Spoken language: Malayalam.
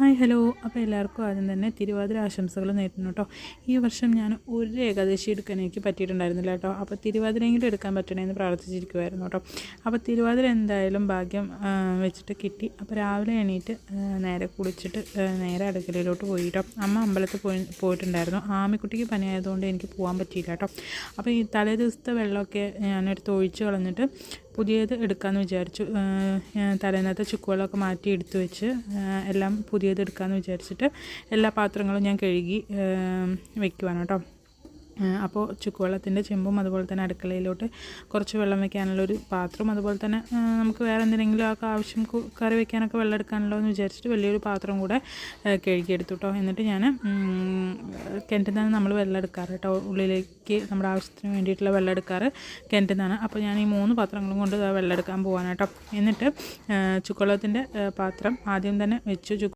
Hi hello. അപ്പോൾ എല്ലാവർക്കും ആദ്യം തന്നെ തിരുവാതിര ആശംസകൾ നേരുന്നു കേട്ടോ. ഈ വർഷം ഞാൻ ഒരു ഏകാദശി എടുക്കാൻ എനിക്ക് പറ്റിയിട്ടുണ്ടായിരുന്നില്ല കേട്ടോ. അപ്പോൾ തിരുവാതിരയെങ്കിലും എടുക്കാൻ പറ്റണമെന്ന് പ്രാർത്ഥിച്ചിരിക്കുമായിരുന്നു കേട്ടോ. അപ്പോൾ തിരുവാതിര എന്തായാലും ഭാഗ്യം വെച്ചിട്ട് കിട്ടി. അപ്പോൾ രാവിലെ എണീറ്റ് നേരെ കുളിച്ചിട്ട് നേരെ അടുക്കളയിലോട്ട് പോയി കേട്ടോ. അമ്മ അമ്പലത്തിൽ പോയിട്ടുണ്ടായിരുന്നു. ആമിക്കുട്ടിക്ക് പനിയായതുകൊണ്ട് എനിക്ക് പോകാൻ പറ്റിയില്ല കേട്ടോ. അപ്പോൾ ഈ തലേ ദിവസത്തെ വെള്ളമൊക്കെ ഞാനെടുത്ത് ഒഴിച്ച് കളഞ്ഞിട്ട് പുതിയത് എടുക്കാമെന്ന് വിചാരിച്ചു. തലേന്നത്തെ ചുക്കുവെള്ളമൊക്കെ മാറ്റി എടുത്തു വെച്ച് എല്ലാം പുതിയത് എടുക്കാമെന്ന് വിചാരിച്ചിട്ട് എല്ലാ പാത്രങ്ങളും ഞാൻ കഴുകി വയ്ക്കുവാണ് കേട്ടോ. അപ്പോൾ ചുക്കുവെള്ളത്തിൻ്റെ ചെമ്പും അതുപോലെ തന്നെ അടുക്കളയിലോട്ട് കുറച്ച് വെള്ളം വയ്ക്കാനുള്ളൊരു പാത്രം, അതുപോലെ തന്നെ നമുക്ക് വേറെ എന്തെങ്കിലും ഒക്കെ ആവശ്യം കറി വയ്ക്കാനൊക്കെ വെള്ളം എടുക്കാനല്ലോ എന്ന് വിചാരിച്ചിട്ട് വലിയൊരു പാത്രം കൂടെ കഴുകിയെടുത്തു കേട്ടോ. എന്നിട്ട് ഞാൻ കിണറ്റിൽ നിന്നാണ് നമ്മൾ വെള്ളം എടുക്കാറ് കേട്ടോ. ഉള്ളിലേക്ക് നമ്മുടെ ആവശ്യത്തിന് വേണ്ടിയിട്ടുള്ള വെള്ളം എടുക്കാറ് കിണറ്റിൽ നിന്നാണ്. അപ്പോൾ ഞാൻ ഈ 3 പാത്രങ്ങളും കൊണ്ട് വെള്ളം എടുക്കാൻ പോകാൻ കേട്ടോ. എന്നിട്ട് ചുക്കുവെള്ളത്തിൻ്റെ പാത്രം ആദ്യം തന്നെ വെച്ചു.